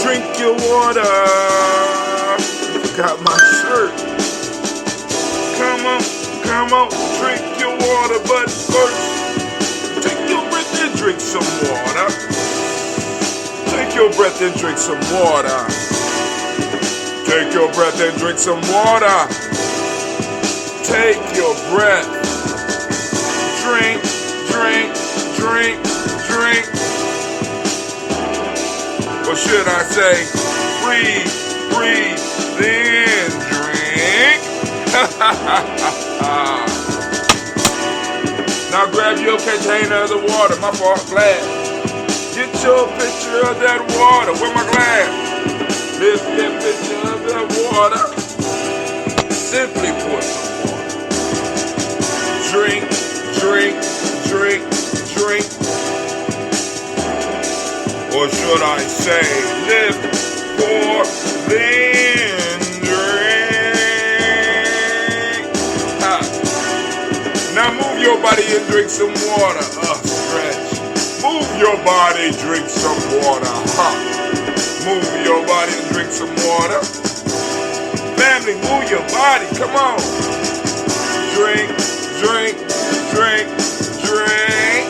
Drink your water. Got my shirt. Come on, drink your water, but first, take your breath and drink some water. Take your breath and drink some water. Take your breath and drink some water. Take your breath. Drink, drink, drink, drink. Or should I say, breathe, breathe, then drink. Now grab your container of the water. My fault, glad. Get your picture of that water. Where my glass? Lift that picture of that water. Simply pour some water. Drink, drink, drink, drink. Or should I say, lift, pour, then drink. Now move your body and drink some water. Stretch. Move your body, drink some water. Move your body and drink some water. Family, move your body. Come on. Drink, drink, drink, drink.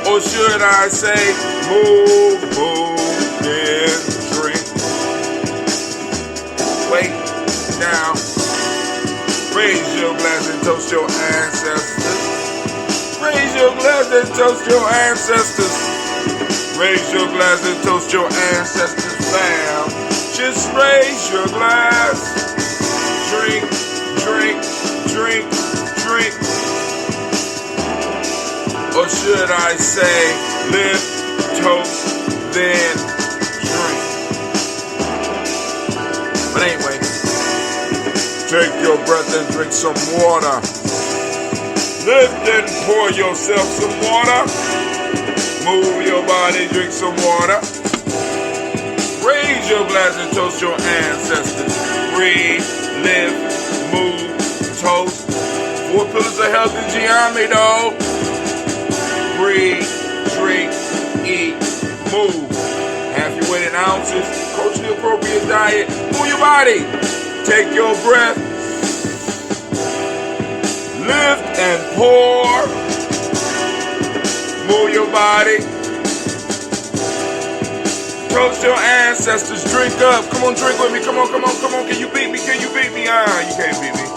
Or should I say, move, then drink. Wait, now. Raise your glass and toast your ancestors. Raise your glass and toast your ancestors. Raise your glass and toast your ancestors, fam. Just raise your glass. Drink, drink, drink, drink. Or should I say, lift, toast, then drink. But anyway, take your breath and drink some water. Lift and pour yourself some water. Move your body, drink some water. Raise your glass and toast your ancestors. Breathe, live, move, toast. 4 pillars of health in Gye-Nyame, though. Breathe, drink, eat, move. Half your weight in ounces. Culturally appropriate diet. Move your body. Take your breath. Lift and pour. Move your body. Toast your ancestors. Drink up. Come on, drink with me. Come on, come on, come on. Can you beat me? Can you beat me? You can't beat me.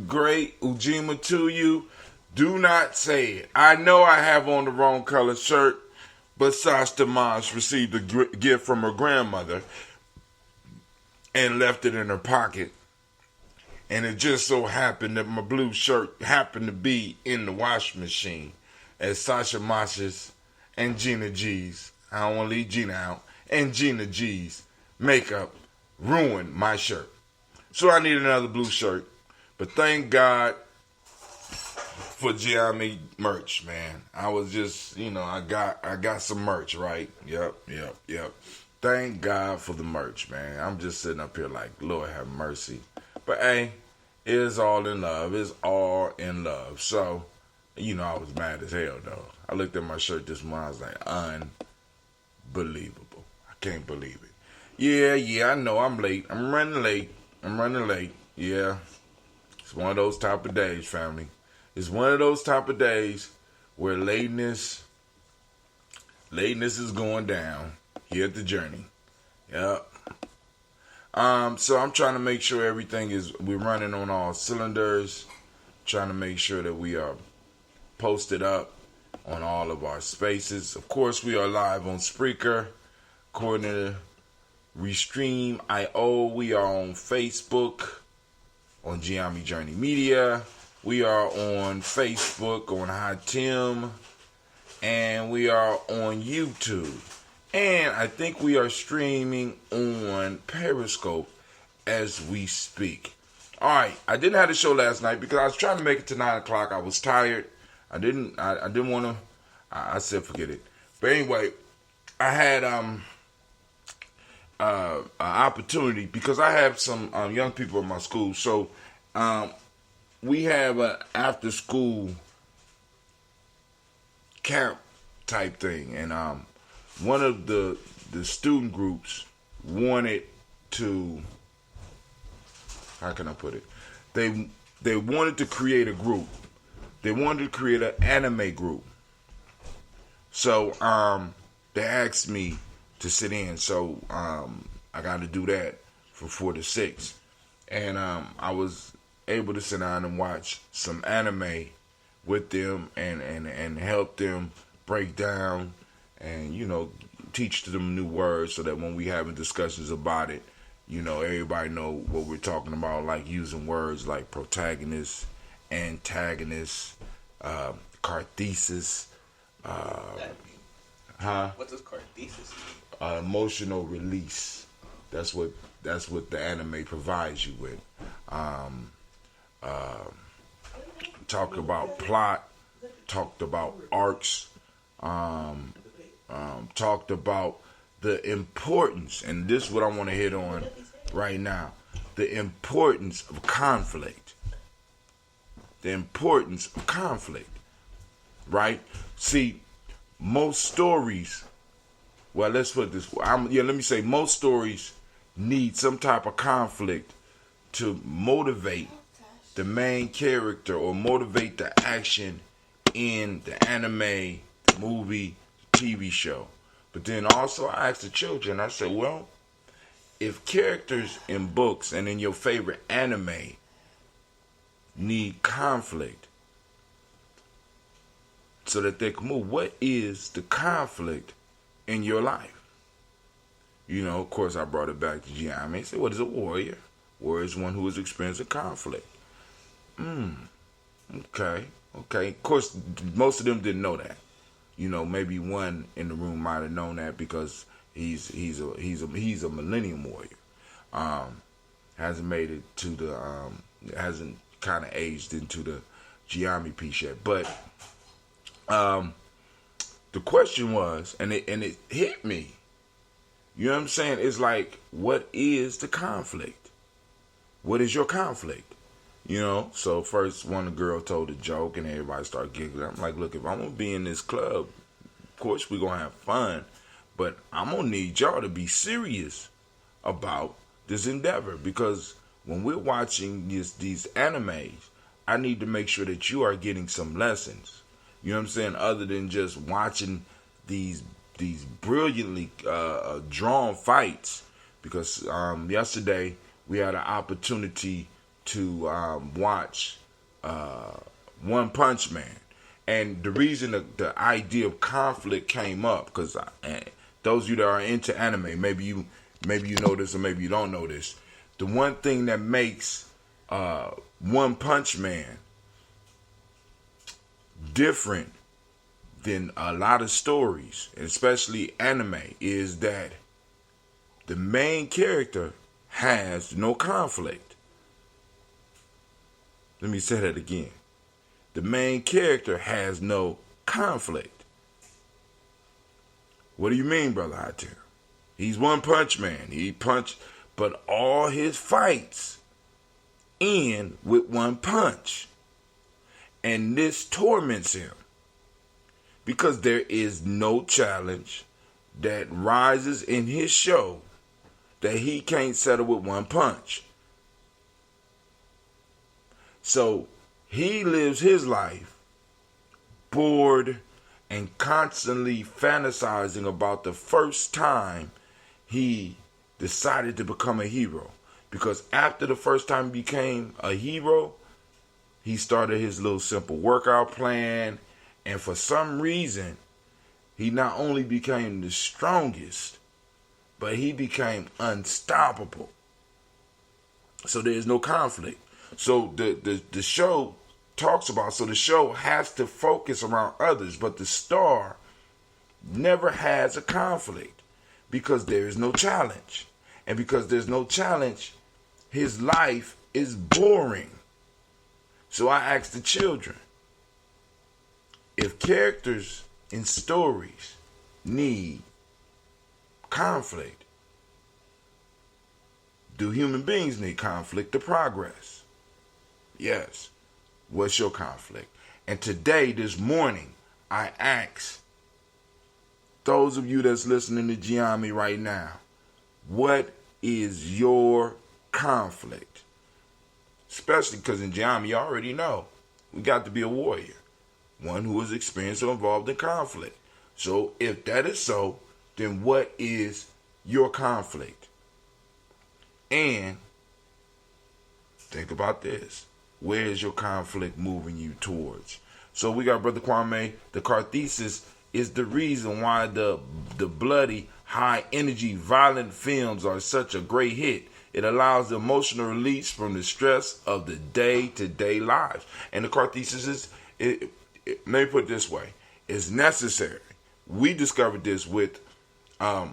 Great Ujima to you. Do not say it. I know I have on the wrong color shirt, but Sashta Maj received a gift from her grandmother and left it in her pocket. And it just so happened that my blue shirt happened to be in the washing machine as Sasha Mash's and Gina G's, I don't want to leave Gina out, and Gina G's makeup ruined my shirt. So I need another blue shirt. But thank God for Gye-Nyame merch, man. I was just, I got some merch, right? Yep. Thank God for the merch, man. I'm just sitting up here like, Lord have mercy. But hey, it is all in love. It's all in love. So You know, I was mad as hell, though. I looked at my shirt this morning. I was like, unbelievable. I can't believe it. Yeah, I know I'm late. I'm running late. Yeah. It's one of those type of days, family. It's one of those type of days where lateness is going down here at the journey. Yep. So I'm trying to make sure we're running on all cylinders. Trying to make sure that we are posted up on all of our spaces. Of course, we are live on Spreaker, according to Restream.io. We are on Facebook, on Gye-Nyame Journey Media. We are on Facebook, on Hi Tim, and we are on YouTube. And I think we are streaming on Periscope as we speak. Alright, I didn't have the show last night because I was trying to make it to 9 o'clock. I was tired. I didn't want to. I said forget it. But anyway, I had an opportunity because I have some young people in my school. So we have an after school camp type thing, and one of the student groups wanted to, how can I put it? They wanted to create a group. They wanted to create an anime group. So they asked me to sit in. So I got to do that from 4 to 6. And I was able to sit down and watch some anime with them and help them break down and, you know, teach them new words so that when we having discussions about it, you know, everybody know what we're talking about, like using words like protagonist, antagonist, carthesis. What does carthesis mean? Emotional release. That's what the anime provides you with. Talked about plot. Talked about arcs. Talked about the importance, and this is what I want to hit on right now, the importance of conflict. The importance of conflict, right? See, most stories, well, let's put it this way. Let me say most stories need some type of conflict to motivate the main character or motivate the action in the anime, the movie, TV show. But then also I asked the children, I said, well, if characters in books and in your favorite anime need conflict so that they can move, what is the conflict in your life? You know, of course, I brought it back to Gye-Nyame. I said, what is a warrior? Warrior is one who is experiencing conflict. Okay. Of course, most of them didn't know that. You know, maybe one in the room might have known that because he's a millennium warrior. Hasn't made it to the hasn't kind of aged into the Gye-Nyame piece yet. But the question was, and it hit me. You know what I'm saying? It's like, what is the conflict? What is your conflict? You know, so first one girl told a joke and everybody started giggling. I'm like, look, if I'm going to be in this club, of course we're going to have fun, but I'm going to need y'all to be serious about this endeavor, because when we're watching these animes, I need to make sure that you are getting some lessons. You know what I'm saying? Other than just watching these brilliantly drawn fights, because yesterday we had an opportunity to watch One Punch Man. And the reason the idea of conflict came up, because those of you that are into anime, maybe you know this or maybe you don't know this. The one thing that makes One Punch Man different than a lot of stories, especially anime, is that the main character has no conflict. Let me say that again. The main character has no conflict. What do you mean, Brother Hatir? He's One Punch Man. He punched, but all his fights end with one punch. And this torments him because there is no challenge that rises in his show that he can't settle with one punch. So he lives his life bored and constantly fantasizing about the first time he decided to become a hero. Because after the first time he became a hero, he started his little simple workout plan. And for some reason, he not only became the strongest, but he became unstoppable. So there's no conflict. So the show talks about, so the show has to focus around others, but the star never has a conflict because there is no challenge. And because there's no challenge, his life is boring. So I asked the children, if characters in stories need conflict, do human beings need conflict to progress? Yes. What's your conflict? And today, this morning, I asked those of you that's listening to Gye-Nyame right now, what is your conflict? Especially because in Gye-Nyame, you already know, we got to be a warrior. One who is experienced or involved in conflict. So if that is so, then what is your conflict? And think about this. Where is your conflict moving you towards? So we got Brother Kwame. The Carthesis is the reason why the bloody, high energy, violent films are such a great hit. It allows the emotional release from the stress of the day-to-day lives. And the Carthesis is, let me put it this way, is necessary. We discovered this with the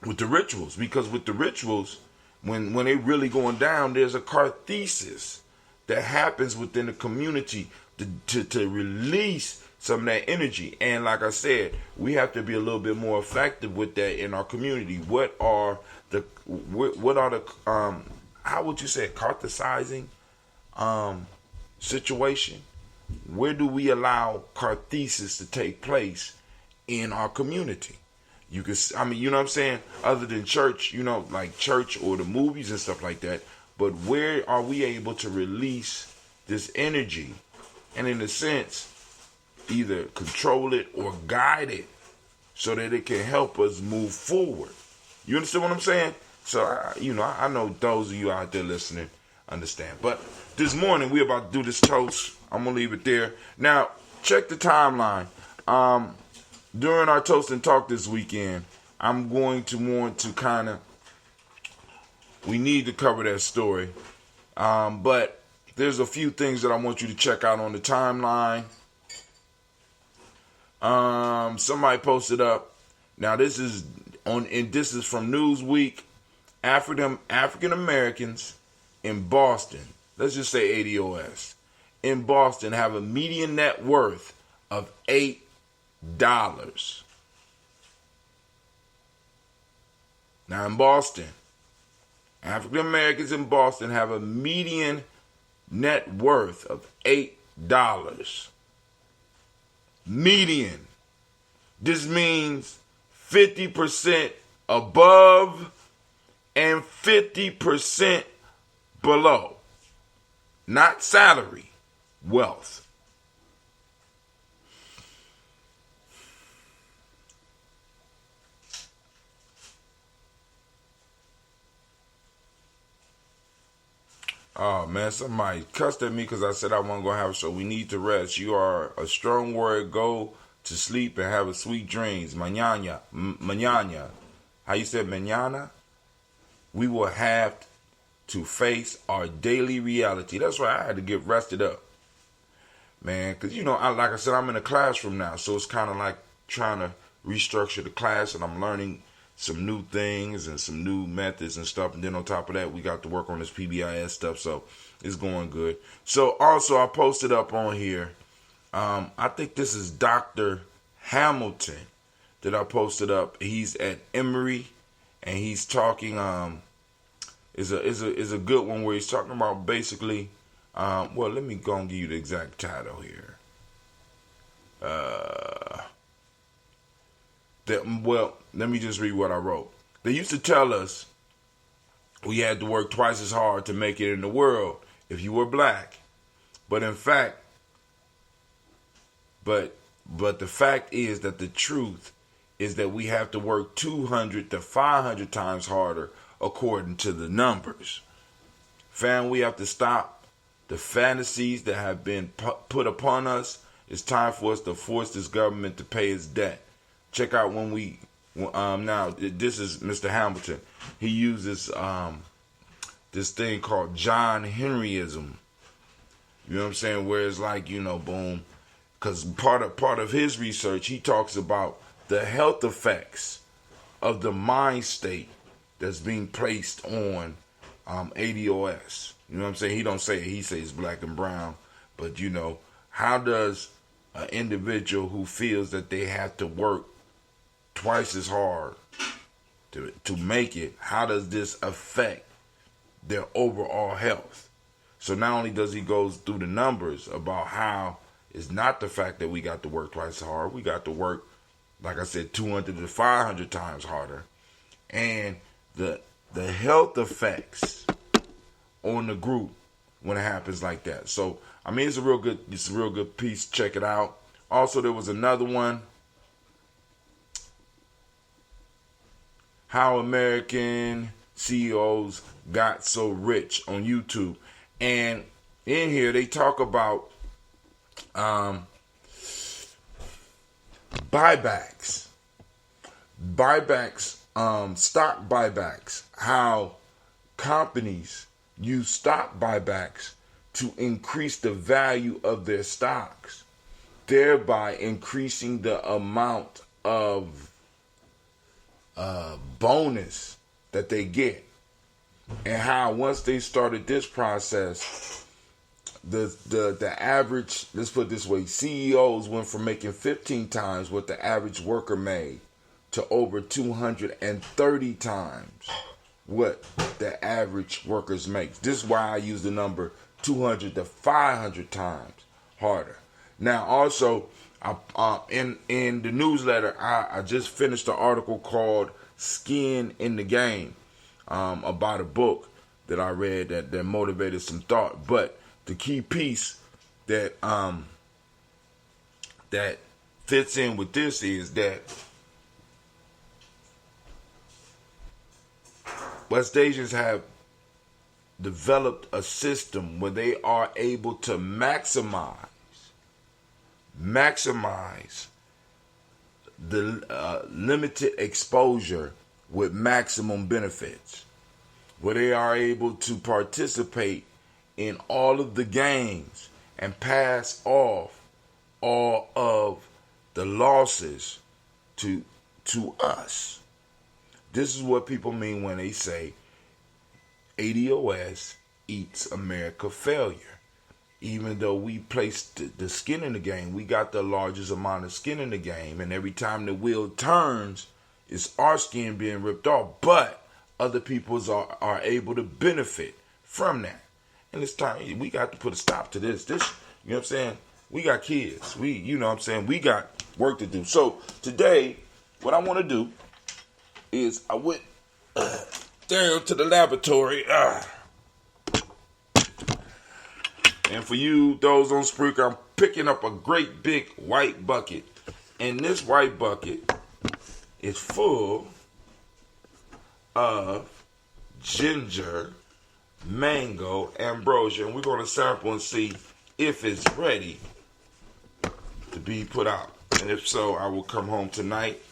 rituals, because with the rituals, when they really going down, there's a Carthesis that happens within the community to release some of that energy. And like I said, we have to be a little bit more effective with that in our community. What are the how would you say it, Carthesizing situation? Where do we allow Carthesis to take place in our community? You can, I mean, you know what I'm saying? Other than church, you know, like church or the movies and stuff like that. But where are we able to release this energy and, in a sense, either control it or guide it so that it can help us move forward? You understand what I'm saying? So, I know those of you out there listening understand. But this morning, we're about to do this toast. I'm going to leave it there. Now, check the timeline. During our toast and talk this weekend, I'm going to want to we need to cover that story. But there's a few things that I want you to check out on the timeline. Somebody posted up. Now this is from Newsweek. African Americans in Boston, let's just say ADOS, in Boston have a median net worth of $8. Now in Boston, African Americans in Boston have a median net worth of $8. Median. This means 50% above and 50% below. Not salary, wealth. Oh man, somebody cussed at me because I said I wasn't going to have a show. We need to rest. You are a strong word. Go to sleep and have a sweet dreams. Mañana. Mañana. How you said mañana? We will have to face our daily reality. That's why I had to get rested up. Man, because, like I said, I'm in a classroom now. So it's kind of like trying to restructure the class, and I'm learning some new things and some new methods and stuff. And then on top of that, we got to work on this PBIS stuff. So it's going good. So also I posted up on here. I think this is Dr. Hamilton that I posted up. He's at Emory and he's talking, is a good one where he's talking about basically Well, let me go and give you the exact title here. Let me just read what I wrote. They used to tell us we had to work twice as hard to make it in the world if you were black. But in fact, but the fact is that the truth is that we have to work 200 to 500 times harder according to the numbers. Fam, we have to stop the fantasies that have been put upon us. It's time for us to force this government to pay its debt. Check out now this is Mr. Hamilton. He uses this thing called John Henryism. You know what I'm saying? Where it's like, boom. Because part of his research, he talks about the health effects of the mind state that's being placed on ADOS. You know what I'm saying? He don't say it. He says black and brown. But, how does an individual who feels that they have to work twice as hard to make it, how does this affect their overall health? So not only does he go through the numbers about how it's not the fact that we got to work twice as hard, we got to work, like I said, 200 to 500 times harder, and the health effects on the group when it happens like that. So I mean, it's a real good piece. Check it out. Also, there was another one, How American CEOs Got So Rich, on YouTube. And in here they talk about buybacks, stock buybacks, how companies use stock buybacks to increase the value of their stocks, thereby increasing the amount of bonus that they get. And how once they started this process, the average, let's put it this way, CEOs went from making 15 times what the average worker made to over 230 times what the average workers make. This is why I use the number 200 to 500 times harder. Now, also, in the newsletter, I just finished an article called "Skin in the Game" about a book that I read that motivated some thought. But the key piece that that fits in with this is that West Asians have developed a system where they are able to maximize the limited exposure with maximum benefits, where they are able to participate in all of the games and pass off all of the losses to us. This is what people mean when they say ADOS eats America failure. Even though we placed the skin in the game, we got the largest amount of skin in the game, and every time the wheel turns, it's our skin being ripped off. But other people's are able to benefit from that. And it's time, we got to put a stop to this. You know what I'm saying? We got kids. You know what I'm saying? We got work to do. So today, what I want to do is I went down to the laboratory. And for you, those on Spreaker, I'm picking up a great big white bucket. And this white bucket is full of ginger, mango, ambrosia. And we're going to sample and see if it's ready to be put out. And if so, I will come home tonight.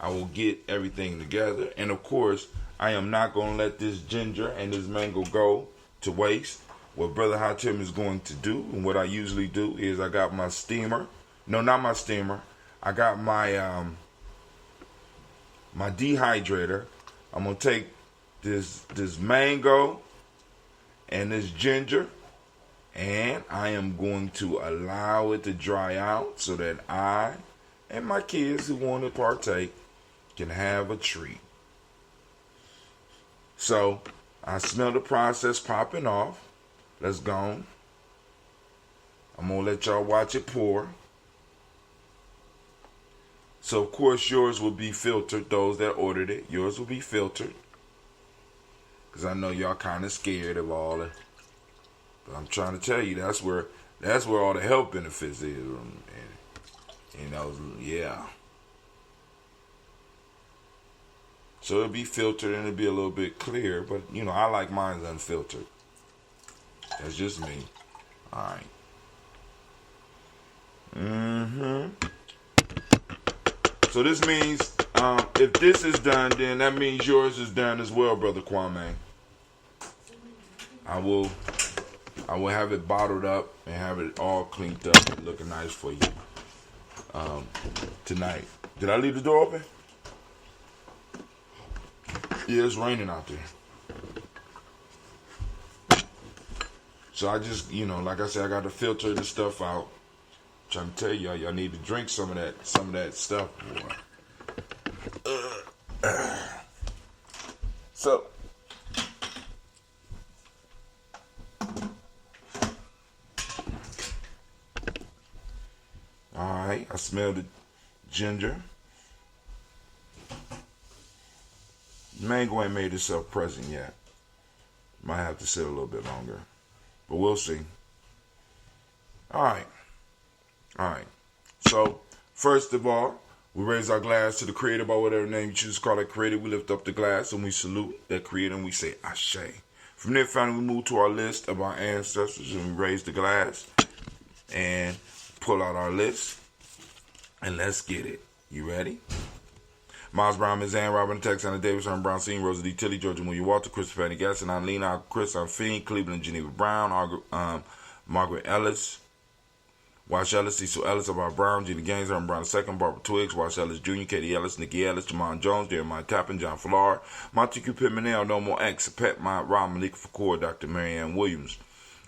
I will get everything together. And of course, I am not going to let this ginger and this mango go to waste. What Brother Hatim is going to do, and what I usually do, is I got my steamer. No, not my steamer. I got my my dehydrator. I'm going to take this mango and this ginger, and I am going to allow it to dry out so that I and my kids who want to partake can have a treat. So I smell the process popping off. Let's go I'm going to let y'all watch it pour. So, of course, yours will be filtered. Those that ordered it, yours will be filtered. Because I know y'all kind of scared of all it. But I'm trying to tell you, that's where all the health benefits is. And, yeah. So it'll be filtered and it'll be a little bit clear. But, I like mine unfiltered. That's just me. All right. So this means if this is done, then that means yours is done as well, Brother Kwame. I will have it bottled up and have it all cleaned up, looking nice for you tonight. Did I leave the door open? Yeah, it's raining out there. So I just, like I said, I got to filter this stuff out. I'm trying to tell y'all need to drink some of that stuff, boy. So, all right, I smell the ginger. Mango ain't made itself present yet. Might have to sit a little bit longer, but we'll see. All right. So, first of all, we raise our glass to the Creator by whatever name you choose to call that Creator. We lift up the glass and we salute that Creator and we say Ashe. From there, finally, we move to our list of our ancestors and we raise the glass and pull out our list. And let's get it. You ready? Miles Brown, Ms. Ann, Robin Tex, Anna Davis, Herman Brown, Senior, Rosa D. Tilly, Georgia William Walter, Christopher Fanny Gasson, Lena, Chris, Fiend, Cleveland, Geneva Brown, Margaret Ellis, Wash Ellis, Cecil Ellis, Alvar Brown, Gina Gaines, Herman Brown II, Barbara Twiggs, Wash Ellis Jr., Katie Ellis, Nikki Ellis, Jamon Jones, Jeremiah Tappan, John Fallar, Montague Pittman, No More X, Pet Mott, Rob Malika Fakour, Dr. Marianne Williams,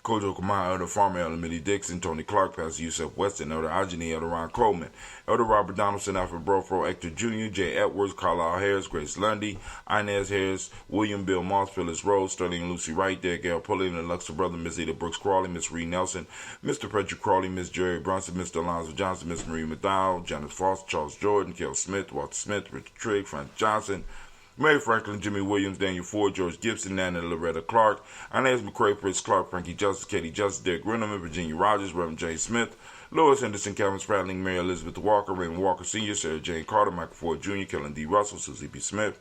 Kojo Kamai, Elder Farmer, Elder Millie Dixon, Tony Clark, Pastor Yusef Weston, Elder Ajani, Elder Ron Coleman, Elder Robert Donaldson, Alfred Brofro, Hector Jr., Jay Edwards, Carlisle Harris, Grace Lundy, Inez Harris, William Bill Moss, Phyllis Rose, Sterling and Lucy Wright, Derek L. Pulley, and Luxor Brother, Miss Ada Brooks Crawley, Miss Reed Nelson, Mr. Frederick Crawley, Miss Jerry Brunson, Mr. Alonzo Johnson, Miss Marie McDowell, Janice Foster, Charles Jordan, Kel Smith, Walter Smith, Richard Trigg, Frank Johnson, Mary Franklin, Jimmy Williams, Daniel Ford, George Gibson, Nana Loretta Clark, Inez McCrae, Prince Clark, Frankie Justice, Katie Justice, Derek Grinneman, Virginia Rogers, Reverend Jay Smith, Lois Henderson, Calvin Spratling, Mary Elizabeth Walker, Raymond Walker Sr., Sarah Jane Carter, Michael Ford Jr., Kellen D. Russell, Susie B. Smith,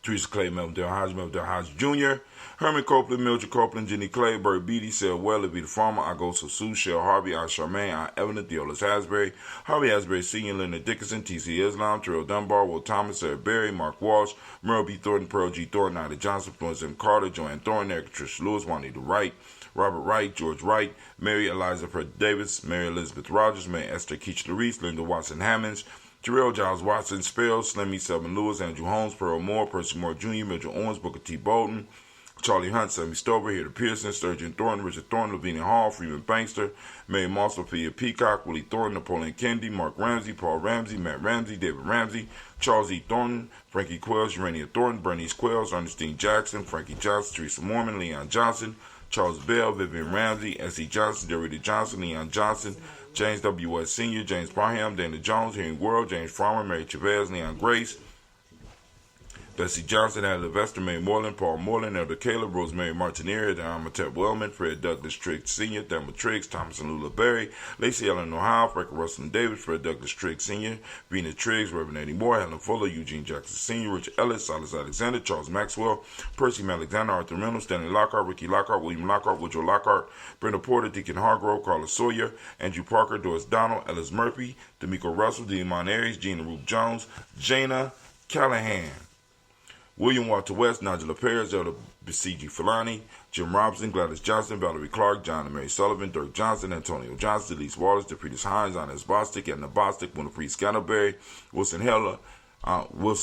Teresa Clay, Melvin Del Hodge Jr., Herman Copeland, Mildred Copeland, Jenny Clay, Bird Beatty, Sarah Weller, Vita Farmer, Agosto Sue, Shell Harvey, I Charmaine, I Evelyn, Theolis Hasbury, Harvey Hasbury Sr., Leonard Dickinson, T.C. Islam, Terrell Dunbar, Will Thomas, Sarah Berry, Mark Walsh, Merle B. Thornton, Pearl G. Thornton, Ida Johnson, Florence M. Carter, Joanne Thornton, Eric Tricia Lewis, Juanita Wright, Robert Wright, George Wright, Mary Eliza Fred Davis, Mary Elizabeth Rogers, Mary Esther Keach Larice, Linda Watson Hammonds, Terrell Giles Watson, Spells, Slimmy Selman Lewis, Andrew Holmes, Pearl Moore, Percy Moore Jr., Mitchell Owens, Booker T. Bolton, Charlie Hunt, Sammy Stover, Hilda Pearson, Sturgeon Thornton, Richard Thornton, Lavinia Hall, Freeman Bankster, Mary Moss, Sophia Peacock, Willie Thornton, Napoleon Kennedy, Mark Ramsey, Paul Ramsey, Matt Ramsey, David Ramsey, Charles E. Thornton, Frankie Quells, Urania Thornton, Bernice Quells, Ernestine Jackson, Frankie Johnson, Teresa Mormon, Leon Johnson, Charles Bell, Vivian Ramsey, S.E. Johnson, Derrida Johnson, Leon Johnson, James W. West Sr., James Parham, Dana Jones, Hearing World, James Farmer, Mary Chavez, Leon Grace, Bessie Johnson, Adela Vester, May Moreland, Paul Moreland, Elder Caleb, Rosemary Martinier, Amatep Wellman, Fred Douglas Triggs Sr., Thelma Triggs, Thomas and Lula Berry, Lacey Ellen Ohio, Frank Russell Davis, Fred Douglas Triggs Sr., Vina Triggs, Reverend Eddie Moore, Helen Fuller, Eugene Jackson Sr., Richard Ellis, Silas Alexander, Charles Maxwell, Percy Alexander, Arthur Reynolds, Stanley Lockhart, Ricky Lockhart, William Lockhart, Woodrow Lockhart, Brenda Porter, Deacon Hargrove, Carla Sawyer, Andrew Parker, Doris Donald, Ellis Murphy, D'Amico Russell, Demon Aries, Gina Ruth Jones, Jana Callahan, William Walter West, Nigel Perez, Elder B.C.G. Filani, Jim Robinson, Gladys Johnson, Valerie Clark, John and Mary Sullivan, Dirk Johnson, Antonio Johnson, Elise Wallace, DePretis Hines, Inez Bostic, Edna Bostic, Winifred Scantleberry, Wilson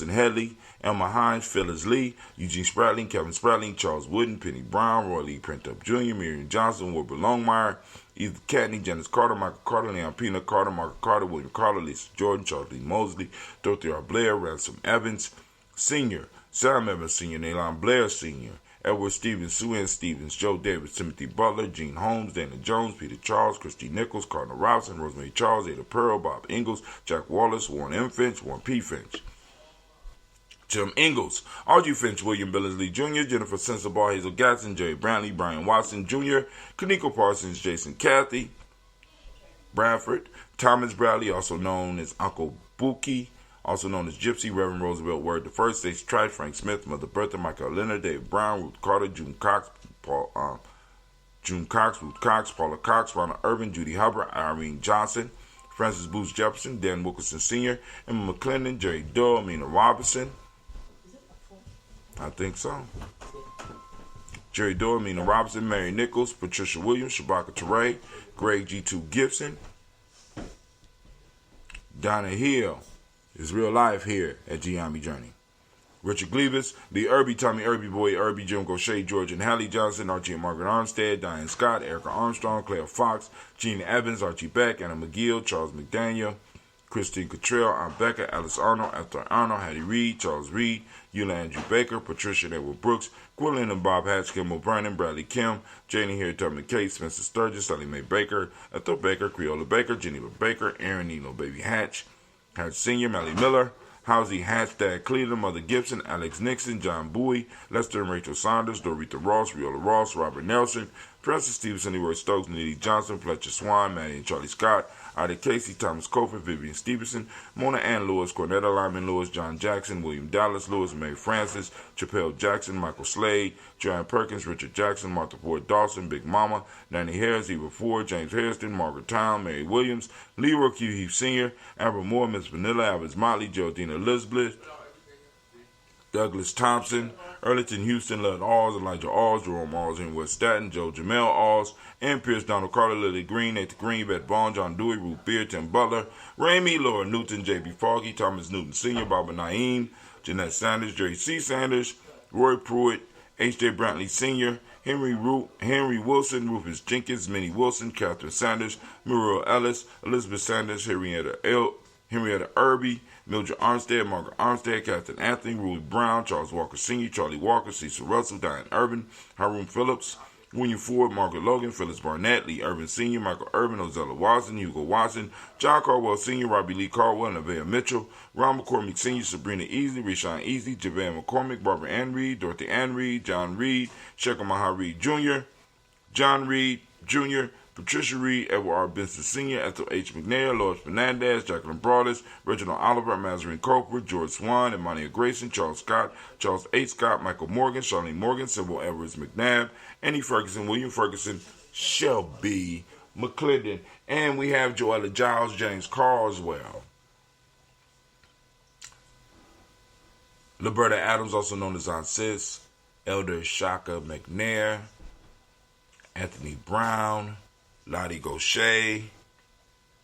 Headley, Elma Hines, Phyllis Lee, Eugene Spratling, Kevin Spratling, Charles Wooden, Penny Brown, Roy Lee Printup Jr., Miriam Johnson, Wilbur Longmire, Edith Catney, Janice Carter, Michael Carter, Leon Pina Carter, Margaret Carter, William Carter, Lisa Jordan, Charles Lee Mosley, Dorothy R. Blair, Ransom Evans, Sr., Sam Evans Sr., Nalon Blair Sr., Edward Stevens, Sue Ann Stevens, Joe Davis, Timothy Butler, Gene Holmes, Dana Jones, Peter Charles, Christy Nichols, Cardinal Robinson, Rosemary Charles, Ada Pearl, Bob Ingalls, Jack Wallace, Warren M. Finch, Warren P. Finch. Jim Ingalls, Archie Finch, William Billingsley Jr., Jennifer Sensabaugh, Hazel Gatson, Jerry Brantley, Brian Watson Jr., Kaneko Parsons, Jason Cathy, Bradford, Thomas Bradley, also known as Uncle Buki, also known as Gypsy, Reverend Roosevelt Word I, Stacey Trice, Frank Smith, Mother Bertha, Michael Leonard, Dave Brown, Ruth Carter, June Cox, Ruth Cox, Paula Cox, Ronald Irvin, Judy Hubbard, Irene Johnson, Francis Booth Jefferson, Dan Wilkerson Sr., Emma McClendon, Jerry Doyle, Mina Robinson. I think so. Jerry Doyle, Mina Robinson, Mary Nichols, Patricia Williams, Shabaka Teray, Greg G2 Gibson, Donna Hill is real life here at Gye-Nyame Journey. Richard Gleavis, Lee Irby, Tommy Irby, Boy Irby, Jim Gaucher, George and Hallie Johnson, Archie and Margaret Armstead, Diane Scott, Erica Armstrong, Claire Fox, Gina Evans, Archie Beck, Anna McGill, Charles McDaniel, Christine Cottrell, Aunt Becca, Alice Arnold, Esther Arnold, Hattie Reed, Charles Reed, Eula Andrew Baker, Patricia and Edward Brooks, Gwilyn and Bob Hatch, Kim O'Brien, Bradley Kim, Janie Harry Tubman Case, Spencer Sturgis, Sally Mae Baker, Ethel Baker, Creola Baker, Geneva Baker, Aaron Nino Baby Hatch, Hatch Sr., Mally Miller, Housie Hatch, Dad Cleveland, Mother Gibson, Alex Nixon, John Bowie, Lester and Rachel Saunders, Dorita Ross, Riola Ross, Robert Nelson, Francis Stevenson, Leroy Stokes, Nitty Johnson, Fletcher Swan, Maddie and Charlie Scott, Ida Casey, Thomas Cofer, Vivian Stevenson, Mona Ann Lewis, Cornetta Lyman Lewis, John Jackson, William Dallas Lewis, Mary Francis, Chappelle Jackson, Michael Slade, Joanne Perkins, Richard Jackson, Martha Ford Dawson, Big Mama, Nanny Harris, Eva Ford, James Harrison, Margaret Town, Mary Williams, Leroy Q. Heath Sr., Amber Moore, Miss Vanilla, Alvis Motley, Geraldine Elizabeth, Douglas Thompson, Erlington Houston, Lud Alls, Elijah Alls, Jerome Alls in West Staten, Joe Jamel Alls, Ann Pierce, Donald Carter, Lily Green, Nathan Green, Beth Bond, John Dewey, Ruth Beard, Tim Butler, Ramey, Laura Newton, J.B. Foggy, Thomas Newton Sr., Barbara Naeem, Jeanette Sanders, Jerry C. Sanders, Roy Pruitt, H.J. Brantley Sr., Henry Wilson, Rufus Jenkins, Minnie Wilson, Catherine Sanders, Muriel Ellis, Elizabeth Sanders, Henrietta Irby, Mildred Armstead, Margaret Armstead, Captain Anthony, Rui Brown, Charles Walker Sr., Charlie Walker, Cecil Russell, Diane Urban, Haroon Phillips, William Ford, Margaret Logan, Phyllis Barnett, Lee Irvin Sr., Michael Urban, Ozella Watson, Hugo Watson, John Caldwell Sr., Robbie Lee Caldwell, Nevaeh Mitchell, Ron McCormick Sr., Sabrina Easley, Rashawn Easley, Javan McCormick, Barbara Ann Reed, Dorothy Ann Reed, John Reed, Shekhar Maha Reed Jr., John Reed Jr., Patricia Reed, Edward R. Benson Sr., Ethel H. McNair, Lois Fernandez, Jacqueline Broadus, Reginald Oliver, Mazarine Coker, George Swan, Imania Grayson, Charles Scott, Charles H. Scott, Michael Morgan, Charlene Morgan, Sybil Edwards McNabb, Annie Ferguson, William Ferguson, Shelby McClendon, and we have Joella Giles, James Carswell. Liberta Adams, also known as Aunt Sis, Elder Shaka McNair, Anthony Brown, Lottie Gaucher,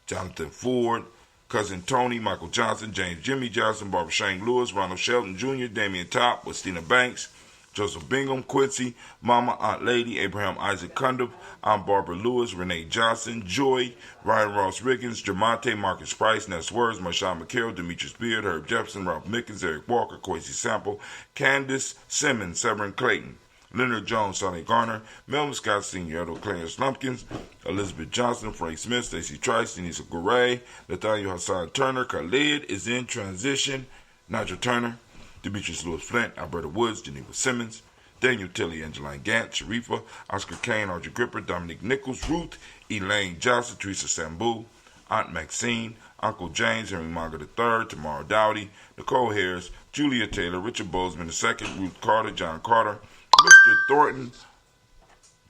Jonathan Ford, Cousin Tony, Michael Johnson, James Jimmy Johnson, Barbara Shane Lewis, Ronald Shelton Jr., Damian Top, Westina Banks, Joseph Bingham, Quincy, Mama, Aunt Lady, Abraham Isaac Cundiff, Aunt Barbara Lewis, Renee Johnson, Joy, Ryan Ross Riggins, Jamonte, Marcus Price, Ness Words, Marshawn McCarroll, Demetrius Beard, Herb Jefferson, Ralph Mickens, Eric Walker, Quincy Sample, Candace Simmons, Severin Clayton, Leonard Jones, Sonny Garner, Melvin Scott Sr., Edo Clarence Lumpkins, Elizabeth Johnson, Frank Smith, Stacey Trice, Denise Garay, Nathaniel Hassan Turner, Khalid is in transition, Nigel Turner, Demetrius Lewis Flint, Alberta Woods, Geneva Simmons, Daniel Tilley, Angeline Gant, Sharifa, Oscar Kane, Audrey Gripper, Dominique Nichols, Ruth, Elaine Johnson, Teresa Sambu, Aunt Maxine, Uncle James, Henry Manga III, Tamara Dowdy, Nicole Harris, Julia Taylor, Richard Bozeman II, Ruth Carter, John Carter, Mr. Thornton,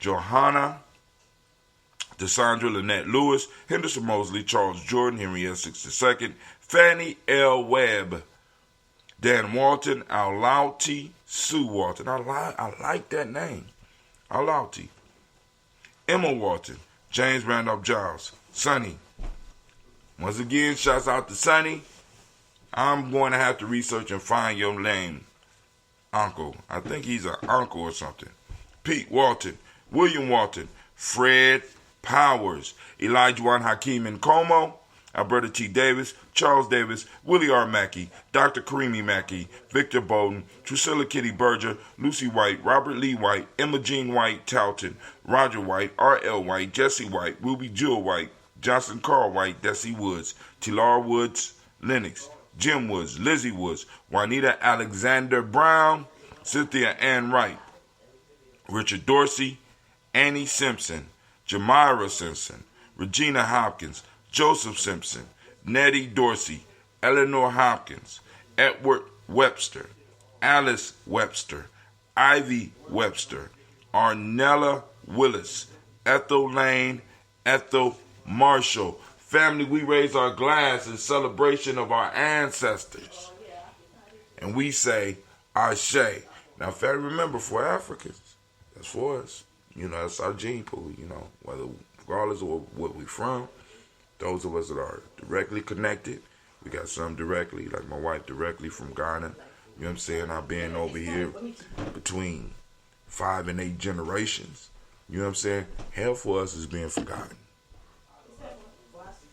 Johanna, Desandra Lynette Lewis, Henderson Mosley, Charles Jordan, Henry Essex II, Fannie L. Webb, Dan Walton, Alauti, Sue Walton. I like that name. Alauti. Emma Walton, James Randolph Giles, Sonny. Once again, shouts out to Sonny. I'm going to have to research and find your name. Uncle. I think he's an uncle or something. Pete Walton, William Walton, Fred Powers, Elijah Hakeem Nkomo, Alberta T. Davis, Charles Davis, Willie R. Mackey, Dr. Karimi Mackey, Victor Bowden, Drusilla Kitty Berger, Lucy White, Robert Lee White, Emma Jean White Talton, Roger White, R.L. White, Jesse White, Ruby Jewel White, Johnson Carl White, Desi Woods, Tilar Woods, Lennox, Jim Woods, Lizzie Woods, Juanita Alexander Brown, Cynthia Ann Wright, Richard Dorsey, Annie Simpson, Jamira Simpson, Regina Hopkins, Joseph Simpson, Nettie Dorsey, Eleanor Hopkins, Edward Webster, Alice Webster, Ivy Webster, Arnella Willis, Ethel Lane, Ethel Marshall. Family, we raise our glass in celebration of our ancestors. And we say, Ashe. Now, family, remember, for Africans, that's for us. That's our gene pool, regardless of what we from. Those of us that are directly connected, we got some directly, like my wife directly from Ghana. You know what I'm saying? I've been over here between 5 and 8 generations. You know what I'm saying? Hell for us is being forgotten.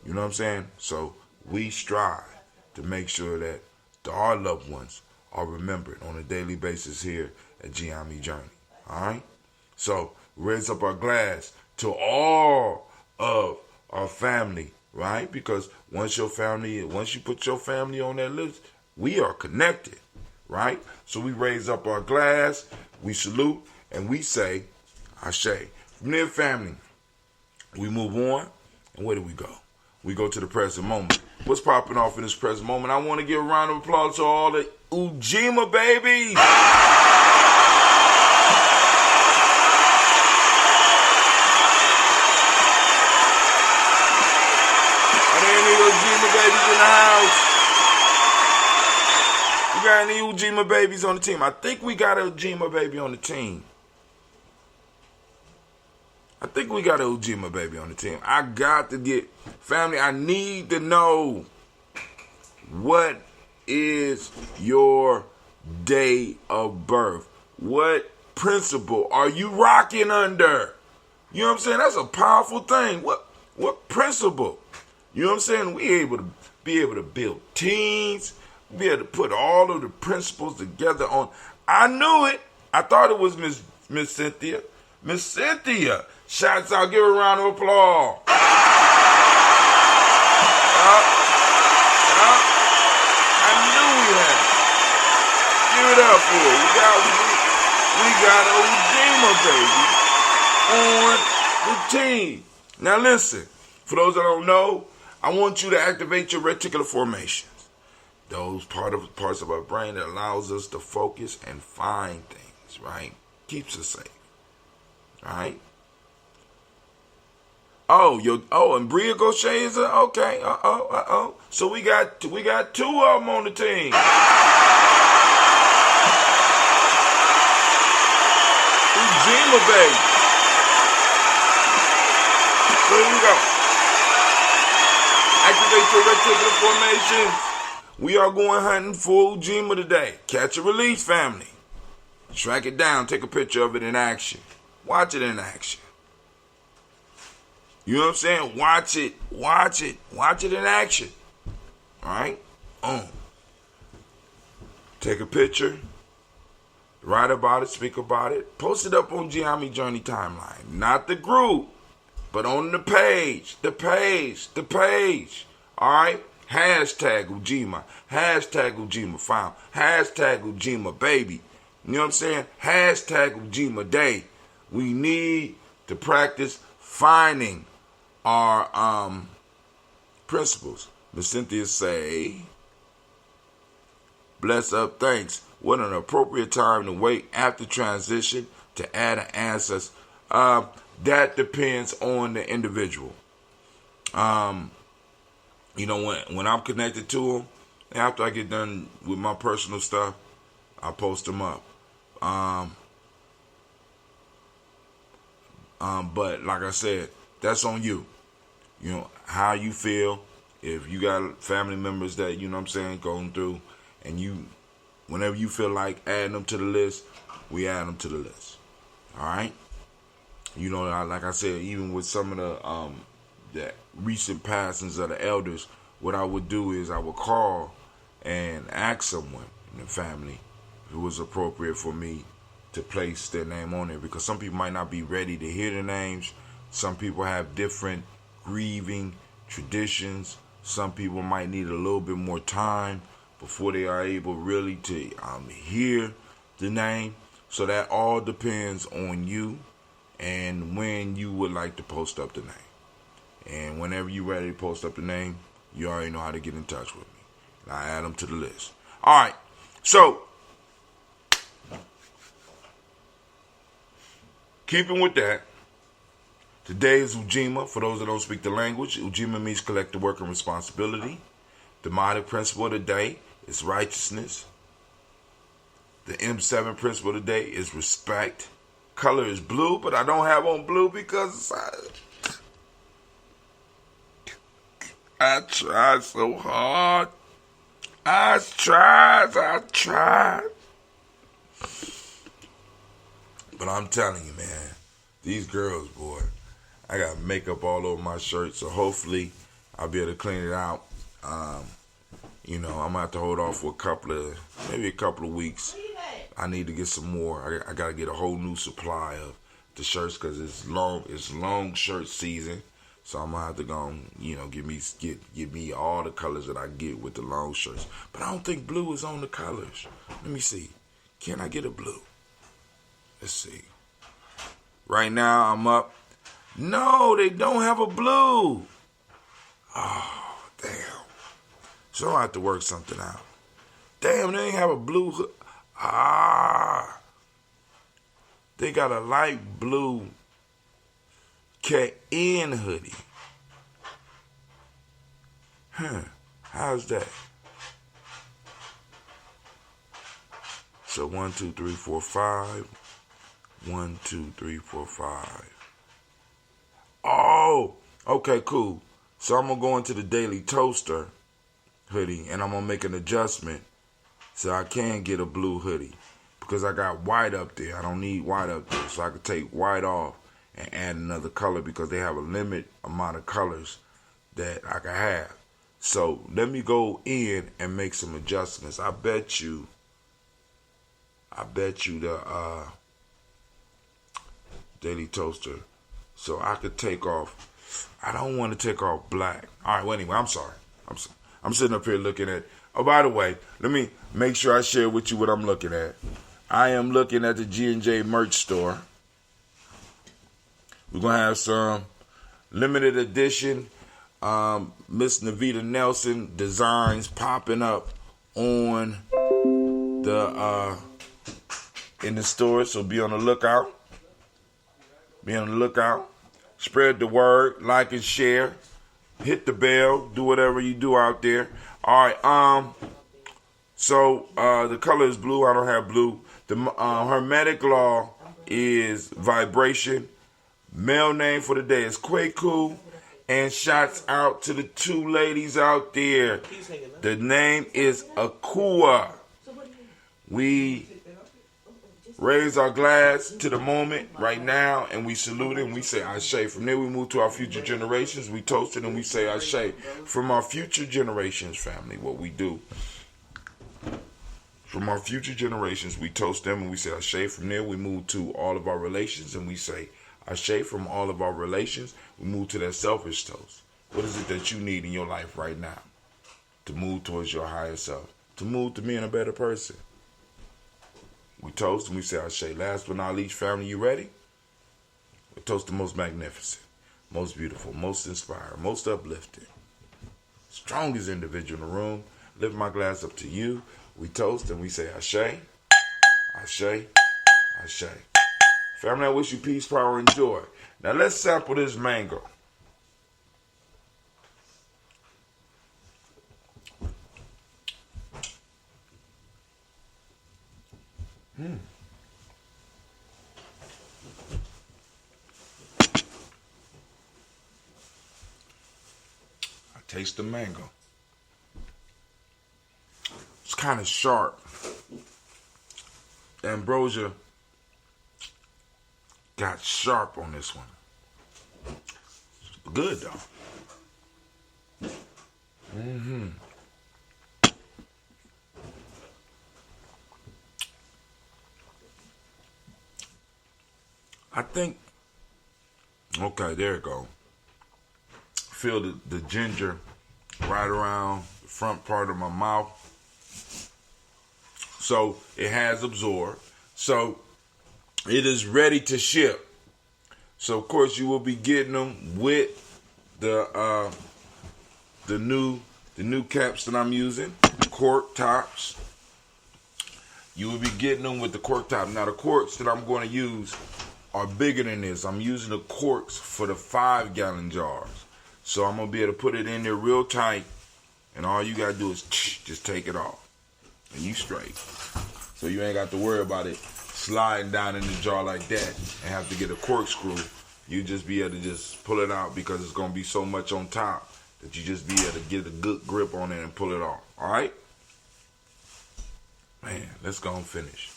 You know what I'm saying? So we strive to make sure that our loved ones are remembered on a daily basis here at Gye-Nyame Journey. All right? So raise up our glass to all of our family, right? Because once you put your family on that list, we are connected, right? So we raise up our glass, we salute, and we say, Ashe. From there, family, we move on, and where do we go? We go to the present moment. What's popping off in this present moment? I want to give a round of applause to all the Ujima babies. Are there any Ujima babies in the house? You got any Ujima babies on the team? I think we got a Ujima baby on the team. I got to get, family, I need to know, what is your day of birth? What principle are you rocking under? You know what I'm saying? That's a powerful thing. What principle? You know what I'm saying? We be able to build teams, be able to put all of the principles together on. I knew it. I thought it was Miss Cynthia. Miss Cynthia. Shouts out. Give her a round of applause. I knew we had it. Give it up for her. We got Ujima baby on the team. Now listen, for those that don't know, I want you to activate your reticular formations. Those parts of our brain that allows us to focus and find things, right? Keeps us safe. Right? And Bria Gaucher is okay. So we got 2 of them on the team. Ujima baby. So here we go. Activate your reticular formations. We are going hunting for Ujima today. Catch and release, family. Track it down. Take a picture of it in action. Watch it in action. You know what I'm saying? Watch it in action. Alright? Take a picture. Write about it. Speak about it. Post it up on Gye-Nyame Journey timeline. Not the group, but on the page. The page. Alright? Hashtag Ujima. Hashtag Ujima found. Hashtag Ujima baby. You know what I'm saying? Hashtag Ujima day. We need to practice finding our principles. Miss Cynthia say, bless up, thanks. What an appropriate time to wait after transition to add an ancestor. That depends on the individual. When I'm connected to them, after I get done with my personal stuff, I post them up. But like I said, that's on you. How you feel. If you got family members that, going through, and whenever you feel like adding them to the list, we add them to the list. All right? Like I said, even with some of the recent passings of the elders, what I would do is I would call and ask someone in the family if it was appropriate for me to place their name on there, because some people might not be ready to hear the names. Some people have different grieving traditions. Some people might need a little bit more time before they are able really to hear the name. So that all depends on you and when you would like to post up the name. And whenever you're ready to post up the name, you already know how to get in touch with me. And I add them to the list. All right. So, keeping with that, today is Ujima. For those that don't speak the language, Ujima means collective work and responsibility. The demonic principle of the day is righteousness. The M7 principle of the day is respect. Color is blue, but I don't have on blue because I tried so hard. I tried. But I'm telling you, man, these girls, boy, I got makeup all over my shirt, so hopefully I'll be able to clean it out. I'm going to have to hold off for maybe a couple of weeks. I need to get some more. I got to get a whole new supply of the shirts because it's long shirt season. So I'm going to have to go, give me all the colors that I get with the long shirts. But I don't think blue is on the colors. Let me see. Can I get a blue? Let's see. Right now I'm up. No, they don't have a blue. Oh, damn. So I have to work something out. Damn, they ain't have a blue. They got a light blue Cat-in hoodie. How's that? So 1, 2, 3, 4, 5. 1, 2, 3, 4, 5. Oh, okay, cool. So I'm gonna go into the Daily Toaster hoodie and I'm gonna make an adjustment so I can get a blue hoodie because I got white up there. I don't need white up there, so I could take white off and add another color because they have a limit amount of colors that I can have. So let me go in and make some adjustments. I bet you the Daily Toaster. So I could take off. I don't want to take off black. All right. Well, anyway, I'm sorry. I'm sitting up here looking at. Oh, by the way, let me make sure I share with you what I'm looking at. I am looking at the G&J merch store. We're gonna have some limited edition Miss Navita Nelson designs popping up on the in the store. So be on the lookout. Be on the lookout. Spread the word, like and share. Hit the bell. Do whatever you do out there. All right. So the color is blue. I don't have blue. The hermetic law is vibration. Male name for the day is Kwaku. And shouts out to the two ladies out there. The name is Akua. We raise our glass to the moment right now, and we salute it, and we say Ashe. From there, we move to our future generations. We toast it, and we say Ashe. From our future generations, family, what we do. From our future generations, we toast them, and we say Ashe. From there, we move to all of our relations, and we say Ashe. From all of our relations, we move to that selfish toast. What is it that you need in your life right now to move towards your higher self? To move to being a better person? We toast and we say Ashe. Last but not least, family, you ready? We toast the most magnificent, most beautiful, most inspiring, most uplifting, strongest individual in the room. Lift my glass up to you. We toast and we say Ashe, Ashe, Ashe. Family, I wish you peace, power, and joy. Now let's sample this mango. I taste the mango. It's kind of sharp. The ambrosia got sharp on this one. Good though. I think, okay, there it go. Feel the ginger right around the front part of my mouth. So it has absorbed. So it is ready to ship. So of course you will be getting them with the new caps that I'm using, cork tops. You will be getting them with the cork top. Now the corks that I'm going to use are bigger than this. I'm using the corks for the 5-gallon jars. So I'm going to be able to put it in there real tight, and all you got to do is just take it off, and you straight. So you ain't got to worry about it sliding down in the jar like that and have to get a corkscrew. You just be able to just pull it out because it's going to be so much on top that you just be able to get a good grip on it and pull it off. All right? Man, let's go and finish.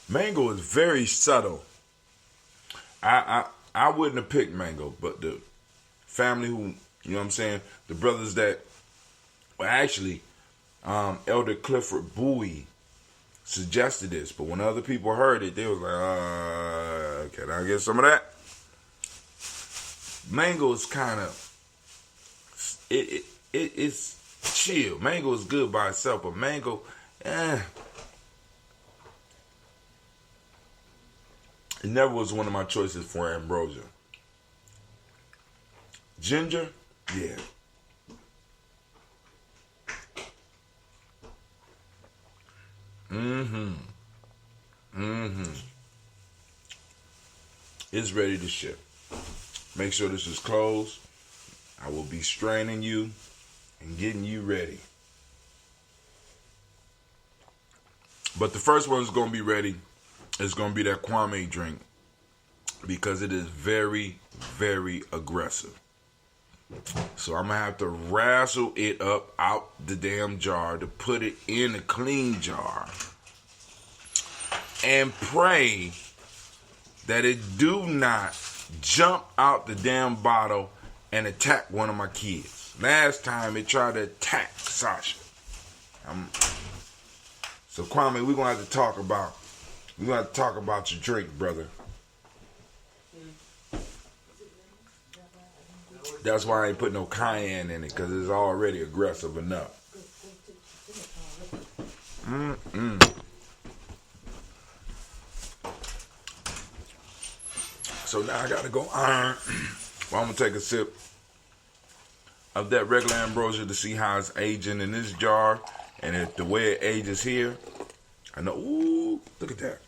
Mango is very subtle. I wouldn't have picked mango, but the family who, you know what I'm saying, the brothers that, well actually, Elder Clifford Bowie suggested this, but when other people heard it, they was like, can I get some of that? Mango is kind of, it's chill. Mango is good by itself, but mango, it never was one of my choices for ambrosia. Ginger, yeah. It's ready to ship. Make sure this is closed. I will be straining you and getting you ready. But the first one is going to be ready. It's going to be that Gye-Nyame drink because it is very, very aggressive. So I'm going to have to wrestle it up out the damn jar to put it in a clean jar and pray that it do not jump out the damn bottle and attack one of my kids. Last time it tried to attack Sasha. So Kwame, we're gonna have to talk about your drink, brother. That's why I ain't put no cayenne in it, because it's already aggressive enough. So now I gotta go iron. Well, I'm gonna take a sip of that regular ambrosia to see how it's aging in this jar, and if the way it ages here, I know. Ooh, look at that.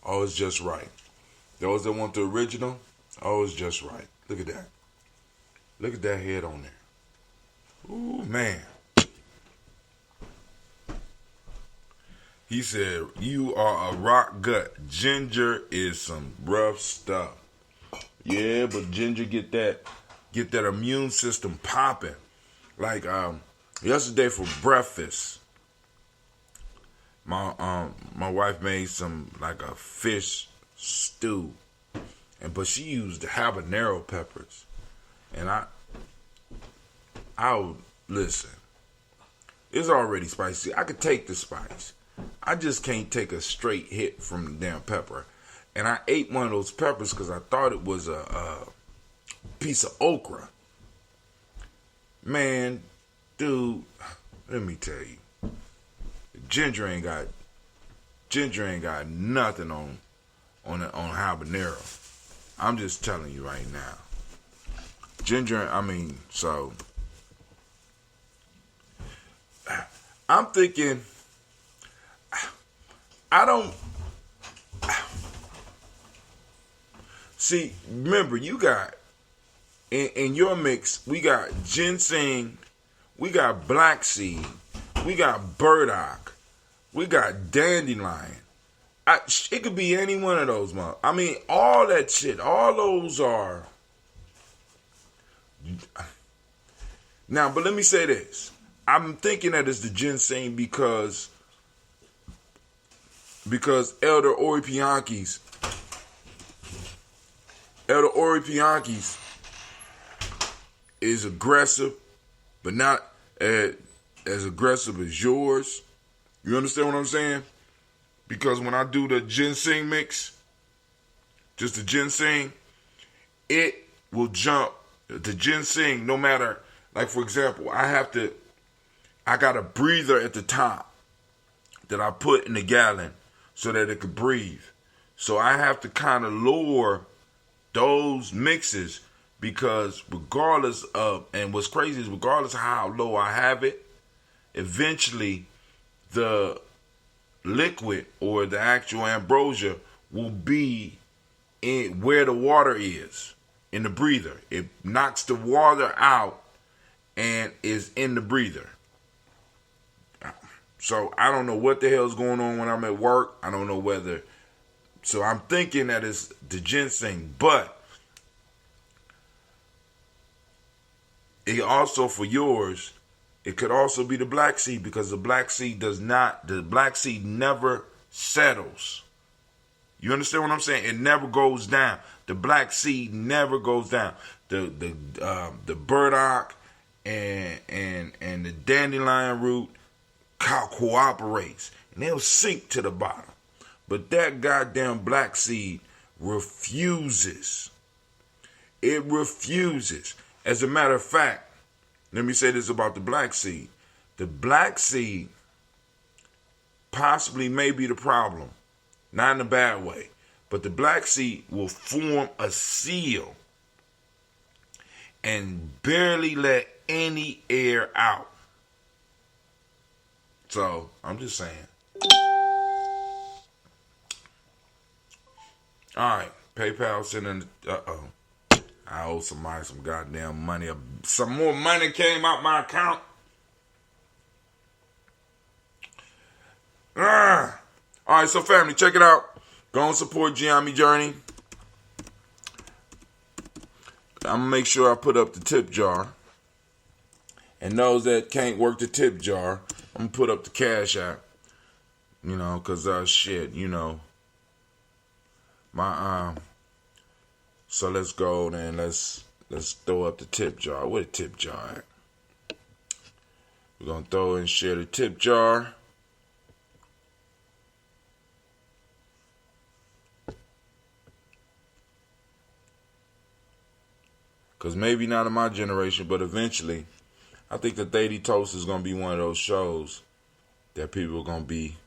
Oh, it's just right. Those that want the original, oh, it's just right. Look at that. Look at that head on there. Ooh, man. He said, you are a rock gut. Ginger is some rough stuff. Yeah, but ginger get that immune system popping. Like yesterday for breakfast, my wife made some like a fish stew, but she used habanero peppers, and I would listen. It's already spicy. I could take the spice. I just can't take a straight hit from the damn pepper. And I ate one of those peppers because I thought it was a piece of okra. Man, dude, let me tell you, ginger ain't got nothing on habanero. I'm just telling you right now. Ginger, so I'm thinking, I don't see. Remember, you got in your mix. We got ginseng, we got black seed, we got burdock, we got dandelion. It could be any one of those, man. All that shit. All those are. Now, but let me say this. I'm thinking that it's the ginseng because because Elder Oripiankis is aggressive, but not as aggressive as yours. You understand what I'm saying? Because when I do the ginseng mix, just the ginseng, it will jump. The ginseng, no matter, like for example, I got a breather at the top that I put in the gallon so that it could breathe. So I have to kind of lower those mixes because regardless of, and what's crazy is regardless of how low I have it, eventually the liquid or the actual ambrosia will be in where the water is in the breather. It knocks the water out and is in the breather. So I don't know what the hell is going on when I'm at work. I don't know whether. So I'm thinking that it's the ginseng, but it also for yours, it could also be the black seed because the black seed never settles. You understand what I'm saying? It never goes down. The black seed never goes down. The burdock and the dandelion root cooperates and they'll sink to the bottom. But that goddamn black seed refuses. It refuses. As a matter of fact, let me say this about the black seed. The black seed possibly may be the problem. Not in a bad way. But the black seed will form a seal and barely let any air out. So, I'm just saying. Alright, PayPal sending, I owe somebody some goddamn money. Some more money came out my account. Alright, so family, check it out. Go and support Gye-Nyame Journey. I'm going to make sure I put up the tip jar. And those that can't work the tip jar, I'm going to put up the cash app. You know, because, shit, you know. So let's go and let's throw up the tip jar. Where the tip jar at? We're going to throw and share the tip jar. Because maybe not in my generation, but eventually, I think the Thady Toast is going to be one of those shows that people are going to be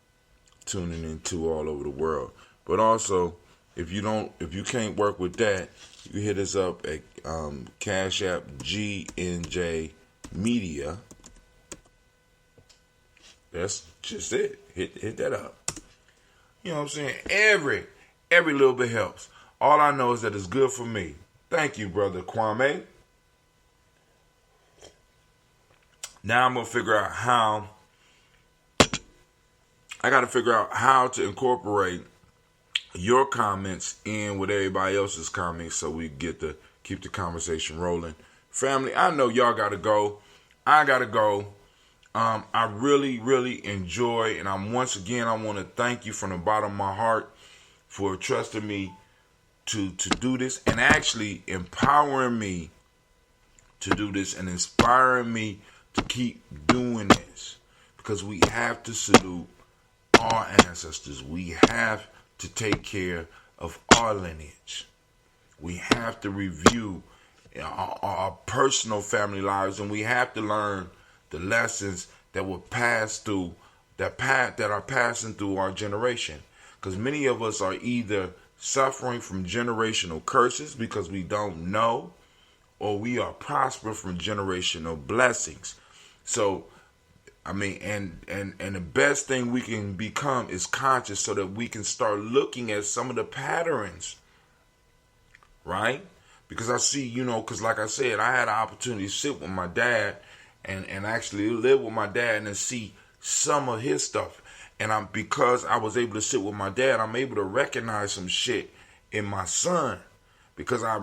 tuning into all over the world. But also, if you can't work with that, you can hit us up at Cash App GNJ Media. That's just it. Hit that up. You know what I'm saying? Every little bit helps. All I know is that it's good for me. Thank you, Brother Kwame. Now I'm going to figure out how. I got to figure out how to incorporate your comments in with everybody else's comments so we get to keep the conversation rolling. Family, I know y'all got to go. I got to go. I really, really enjoy, and once again, I want to thank you from the bottom of my heart for trusting me to do this and actually empowering me to do this and inspiring me to keep doing this, because we have to salute our ancestors. We have to take care of our lineage. We have to review our personal family lives, and we have to learn the lessons that were passed through, that are passing through our generation. Because many of us are either suffering from generational curses because we don't know, or we are prospering from generational blessings. So, I mean, and the best thing we can become is conscious so that we can start looking at some of the patterns, right? Because I see, because like I said, I had an opportunity to sit with my dad and actually live with my dad and then see some of his stuff. And because I was able to sit with my dad, I'm able to recognize some shit in my son. Because I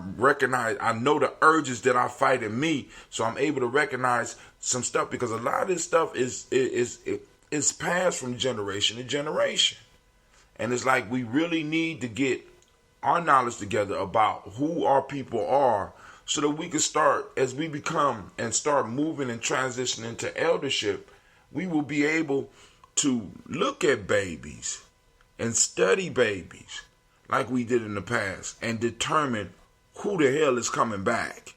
know the urges that I fight in me, so I'm able to recognize some stuff. Because a lot of this stuff is passed from generation to generation, And it's like we really need to get our knowledge together about who our people are so that we can start, as we become and start moving and transitioning to eldership, we will be able to look at babies and study babies like we did in the past and determine who the hell is coming back.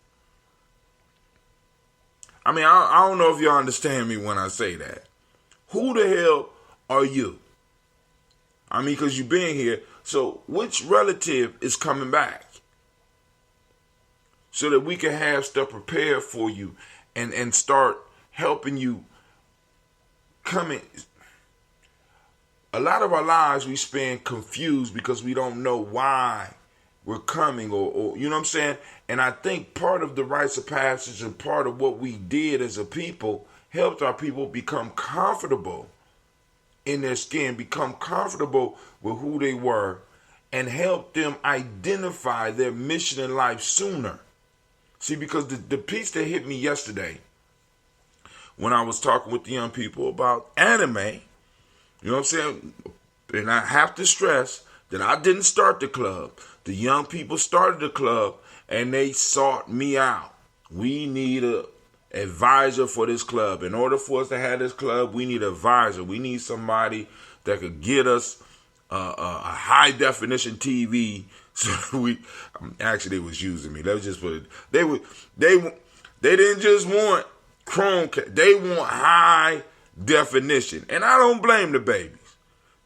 I mean, I don't know if y'all understand me when I say that. Who the hell are you? I mean, because you've been here. So which relative is coming back? So that we can have stuff prepared for you and start helping you coming. A lot of our lives we spend confused because we don't know why we're coming or you know what I'm saying? And I think part of the rites of passage and part of what we did as a people helped our people become comfortable in their skin, become comfortable with who they were, and help them identify their mission in life sooner. See, because the piece that hit me yesterday when I was talking with the young people about anime, you know what I'm saying? And I have to stress that I didn't start the club. The young people started the club and they sought me out. We need a advisor for this club. In order for us to have this club, we need an advisor. We need somebody that could get us a high definition TV. So we actually, they was using me. Let's just put it. They didn't just want Chromecast. They want high definition, and I don't blame the babies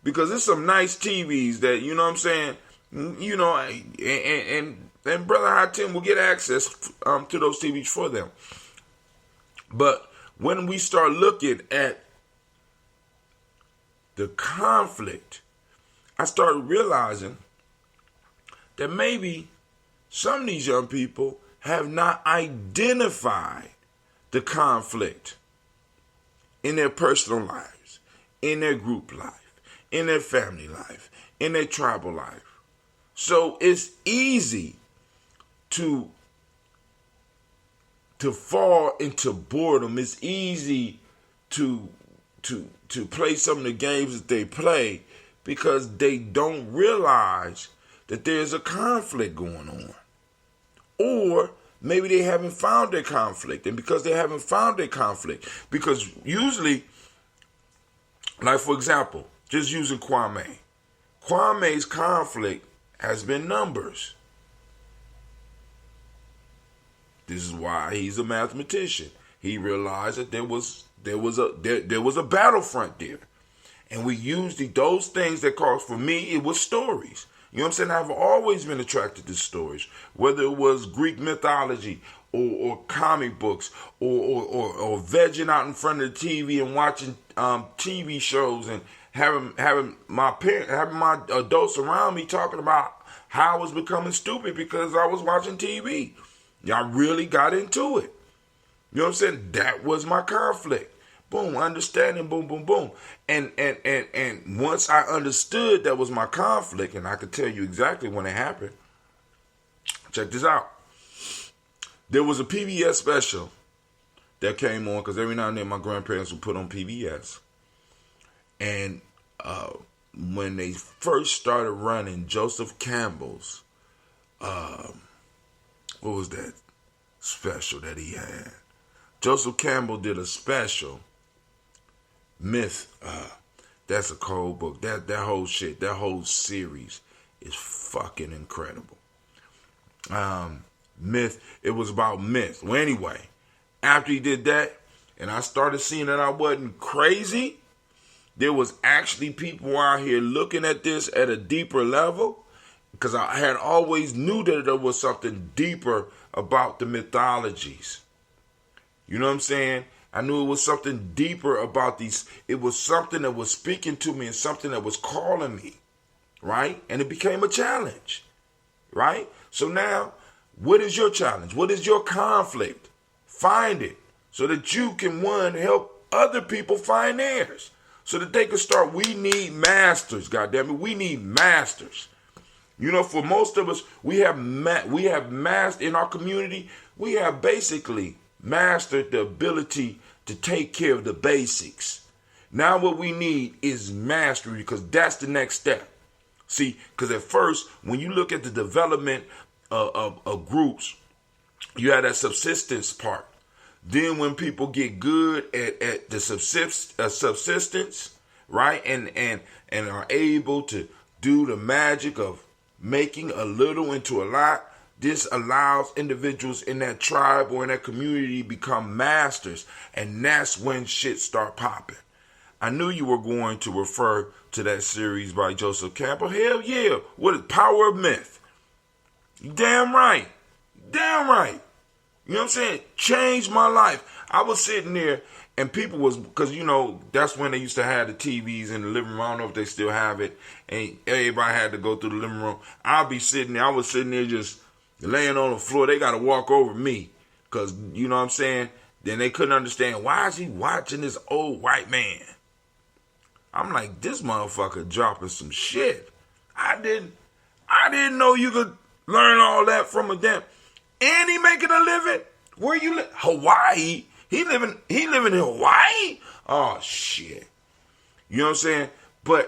because there's some nice TVs that, you know what I'm saying. You know, and Brother High Tim will get access to those TVs for them. But when we start looking at the conflict, I started realizing that maybe some of these young people have not identified the conflict in their personal lives, in their group life, in their family life, in their tribal life. So it's easy to fall into boredom. It's easy to play some of the games that they play because they don't realize that there's a conflict going on. Or maybe they haven't found their conflict. And because they haven't found their conflict, because usually, like for example, just using Kwame. Kwame's conflict has been numbers. This is why he's a mathematician. He realized that there was a battlefront there. And we used those things that caused, for me, it was stories. You know what I'm saying? I've always been attracted to stories, whether it was Greek mythology or comic books or vegging out in front of the TV and watching TV shows and having my adults around me talking about how I was becoming stupid because I was watching TV. I really got into it. You know what I'm saying? That was my conflict. Boom, understanding, boom, boom, boom. And once I understood that was my conflict, and I could tell you exactly when it happened, check this out. There was a PBS special that came on, because every now and then my grandparents would put on PBS. And when they first started running Joseph Campbell's, what was that special that he had? Joseph Campbell did a special, Myth. That's a cold book. That whole shit, that whole series is fucking incredible. Myth. It was about myth. Well, anyway, after he did that, and I started seeing that I wasn't crazy, there was actually people out here looking at this at a deeper level, because I had always knew that there was something deeper about the mythologies. You know what I'm saying? I knew it was something deeper about these. It was something that was speaking to me and something that was calling me, right? And it became a challenge, right? So now, what is your challenge? What is your conflict? Find it so that you can, one, help other people find theirs so that they can start. We need masters, goddammit. We need masters. You know, for most of us, we have mastered in our community. We have basically mastered the ability to take care of the basics. Now what we need is mastery, because that's the next step. See, because at first, when you look at the development of groups, you have that subsistence part. Then when people get good at the subsistence, right, and are able to do the magic of making a little into a lot, this allows individuals in that tribe or in that community become masters, and that's when shit start popping. I knew you were going to refer to that series by Joseph Campbell. Hell yeah. What is Power of Myth? Damn right. Damn right. You know what I'm saying? Changed my life. I was sitting there and people was, because, you know, that's when they used to have the TVs in the living room. I don't know if they still have it. And everybody had to go through the living room. I'll be sitting there. I was sitting there just laying on the floor. They got to walk over me because, you know what I'm saying? Then they couldn't understand, why is he watching this old white man? I'm like, this motherfucker dropping some shit. I didn't know you could learn all that from a damn. And he making a living. Where you live? Hawaii. He living in Hawaii? Oh shit. You know what I'm saying?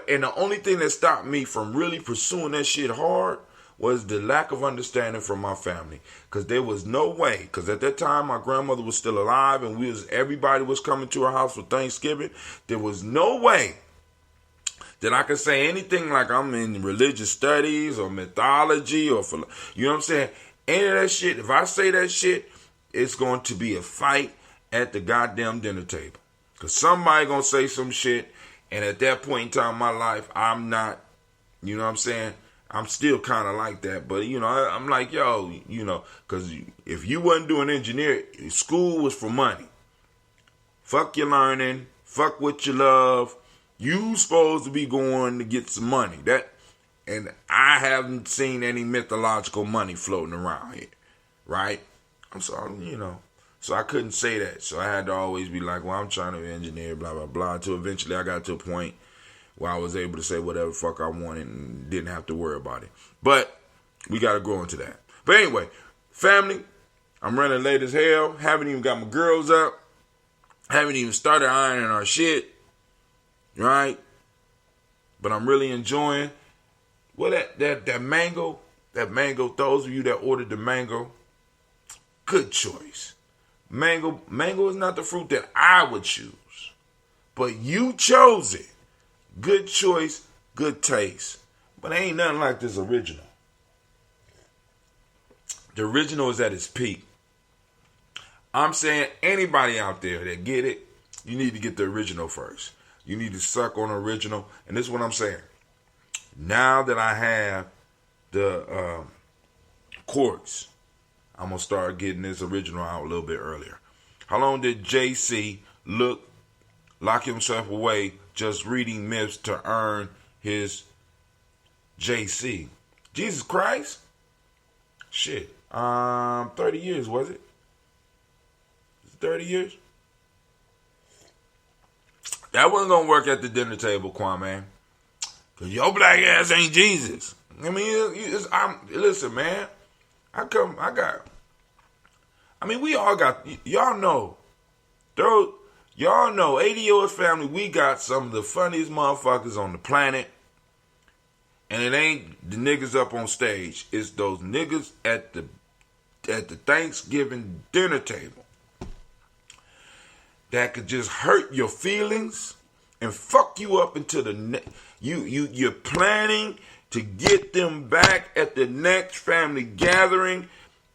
And the only thing that stopped me from really pursuing that shit hard was the lack of understanding from my family. Because there was no way. Because at that time, my grandmother was still alive and everybody was coming to our house for Thanksgiving. There was no way that I could say anything like I'm in religious studies or mythology or, you know what I'm saying? Any of that shit, if I say that shit, it's going to be a fight at the goddamn dinner table. Because somebody going to say some shit, and at that point in time in my life, I'm not, you know what I'm saying? I'm still kind of like that. But, you know, I'm like, yo, you know, because if you wasn't doing engineering, school was for money. Fuck your learning. Fuck what you love. You supposed to be going to get some money. And I haven't seen any mythological money floating around here, right? I'm sorry, you know. So I couldn't say that. So I had to always be like, well, I'm trying to engineer, blah, blah, blah. Until eventually I got to a point where I was able to say whatever fuck I wanted and didn't have to worry about it. But we got to grow into that. But anyway, family, I'm running late as hell. Haven't even got my girls up. Haven't even started ironing our shit. Right? But I'm really enjoying. Well, that mango, those of you that ordered the mango, good choice. Mango is not the fruit that I would choose. But you chose it. Good choice, good taste. But ain't nothing like this original. The original is at its peak. I'm saying anybody out there that get it, you need to get the original first. You need to suck on original. And this is what I'm saying. Now that I have the corks, I'm going to start getting this original out a little bit earlier. How long did JC lock himself away just reading myths to earn his JC? Jesus Christ? Shit. 30 years, was it? 30 years? That wasn't going to work at the dinner table, Kwame. Because your black ass ain't Jesus. I mean, listen, man. We all got, y'all know, y'all know, ADOS family, we got some of the funniest motherfuckers on the planet. And it ain't the niggas up on stage. It's those niggas at the Thanksgiving dinner table that could just hurt your feelings and fuck you up into the you're planning to get them back at the next family gathering,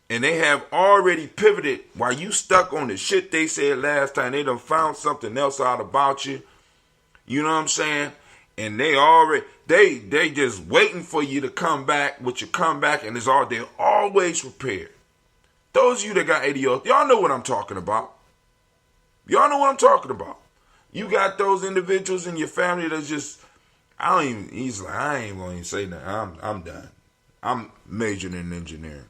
and they have already pivoted while you stuck on the shit they said last time. They done found something else out about you. You know what I'm saying? And they just waiting for you to come back with your comeback, and they're always prepared. Those of you that got ADO, y'all know what I'm talking about. Y'all know what I'm talking about. You got those individuals in your family that's just, I ain't going to say nothing. I'm done. I'm majoring in engineering.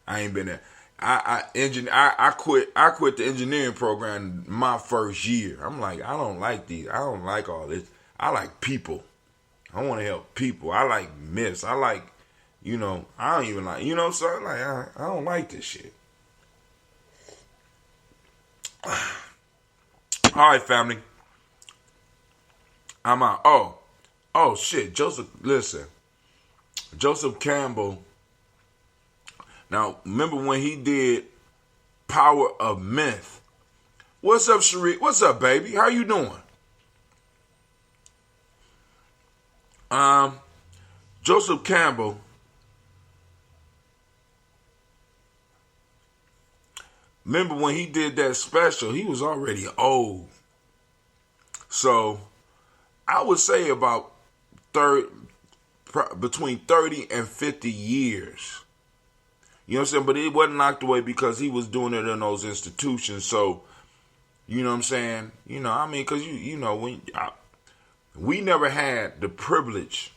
I ain't been there. I quit the engineering program my first year. I'm like, I don't like these. I don't like all this. I like people. I want to help people. I like myths. I like, I don't even like, so I'm like, I don't like this shit. All right, family. I'm out. Oh, Oh shit, Joseph Campbell. Now, remember when he did Power of Myth? What's up, Sheree? What's up, baby? How you doing? Joseph Campbell. Remember when he did that special? He was already old. So, I would say about between 30 and 50 years. You know what I'm saying? But it wasn't locked away because he was doing it in those institutions. So, you know what I'm saying? You know, I mean, because, we never had the privilege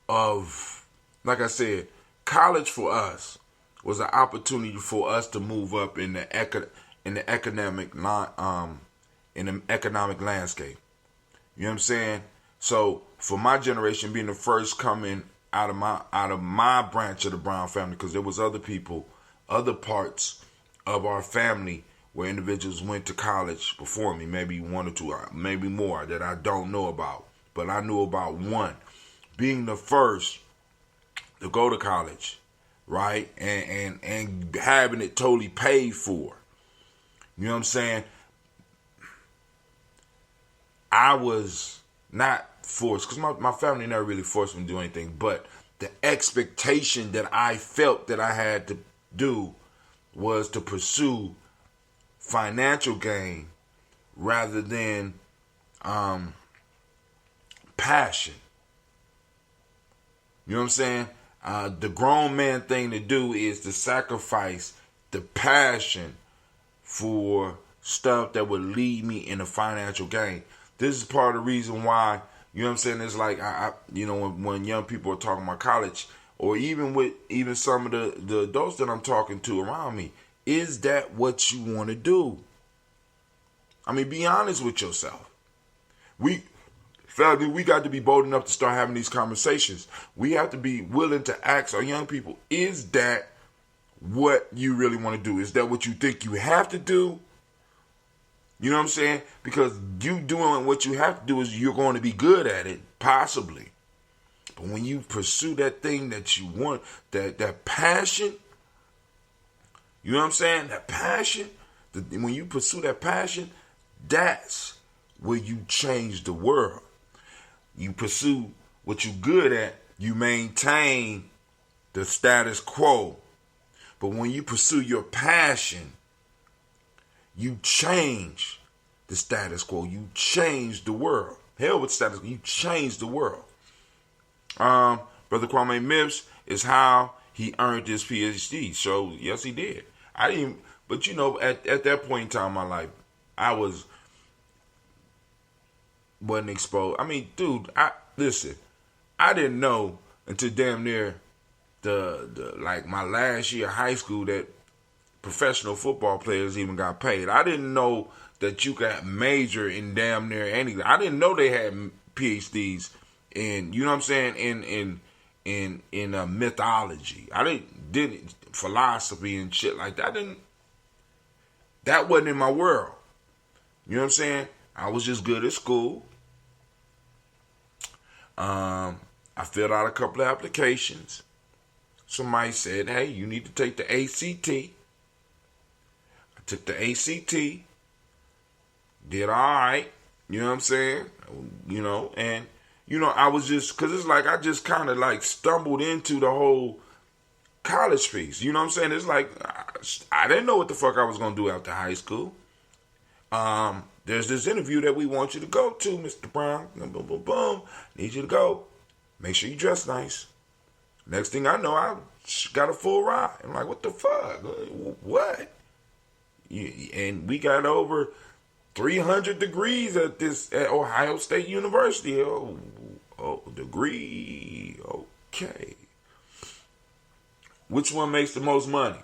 of, like I said, college for us was an opportunity for us to move up in the economic landscape. You know what I'm saying? So for my generation, being the first coming out of my branch of the Brown family, because there was other people, other parts of our family where individuals went to college before me, maybe one or two, maybe more that I don't know about, but I knew about one. Being the first to go to college, right, and having it totally paid for. You know what I'm saying? I was not forced, because my family never really forced me to do anything, but the expectation that I felt that I had to do was to pursue financial gain rather than passion. You know what I'm saying? The grown man thing to do is to sacrifice the passion for stuff that would lead me in a financial gain. This is part of the reason why, you know what I'm saying, it's like, when young people are talking about college, or even with some of the adults that I'm talking to around me, is that what you want to do? I mean, be honest with yourself. We got to be bold enough to start having these conversations. We have to be willing to ask our young people, is that what you really want to do? Is that what you think you have to do? You know what I'm saying? Because you doing what you have to do is you're going to be good at it, possibly. But when you pursue that thing that you want, that passion, you know what I'm saying? That passion, when you pursue that passion, that's where you change the world. You pursue what you're good at, you maintain the status quo. But when you pursue your passion, you change the status quo. You change the world. Hell with status quo. You change the world. Brother Kwame Mips is how he earned his PhD. So, yes, he did. I didn't, but at that point in time in my life, I wasn't exposed. I mean, dude, listen, I didn't know until damn near the my last year of high school that professional football players even got paid. I didn't know that you could major in damn near anything. I didn't know they had PhDs in, you know what I'm saying, in mythology. I didn't philosophy and shit like that. That wasn't in my world. You know what I'm saying? I was just good at school. I filled out a couple of applications. Somebody said, hey, you need to take the ACT. I took the ACT. Did all right. You know what I'm saying? And I was just, because it's like I just kind of like stumbled into the whole college piece. You know what I'm saying? It's like I didn't know what the fuck I was going to do after high school. There's this interview that we want you to go to, Mr. Brown. Boom, boom, boom, boom. Need you to go. Make sure you dress nice. Next thing I know, I got a full ride. I'm like, what the fuck? What? And we got over 300 degrees at Ohio State University. Oh, degree. Okay. Which one makes the most money?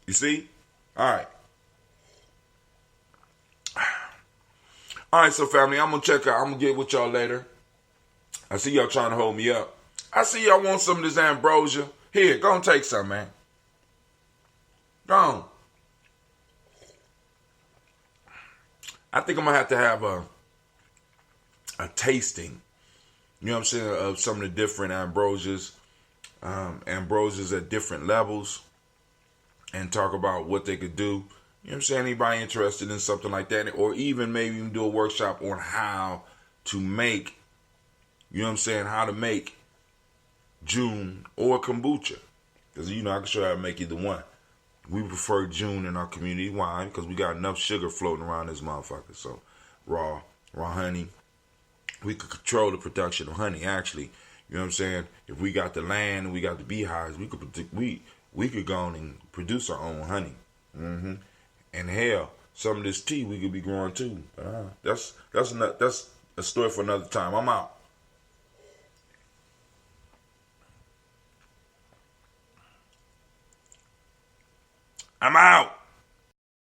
You see? All right. All right, so family, I'm going to check out. I'm going to get with y'all later. I see y'all trying to hold me up. I see y'all want some of this ambrosia. Here, go and take some, man. Go on. I think I'm gonna have to have a tasting. You know what I'm saying, of some of the different ambrosias at different levels, and talk about what they could do. You know what I'm saying? Anybody interested in something like that, or even maybe even do a workshop on how to make, you know what I'm saying, how to make June or kombucha. Because, I can show you how to make either one. We prefer June in our community. Why? Because we got enough sugar floating around this motherfucker. So, raw honey. We could control the production of honey, actually. You know what I'm saying? If we got the land and we got the beehives, we could go on and produce our own honey. And hell, some of this tea we could be growing too. That's a story for another time. I'm out.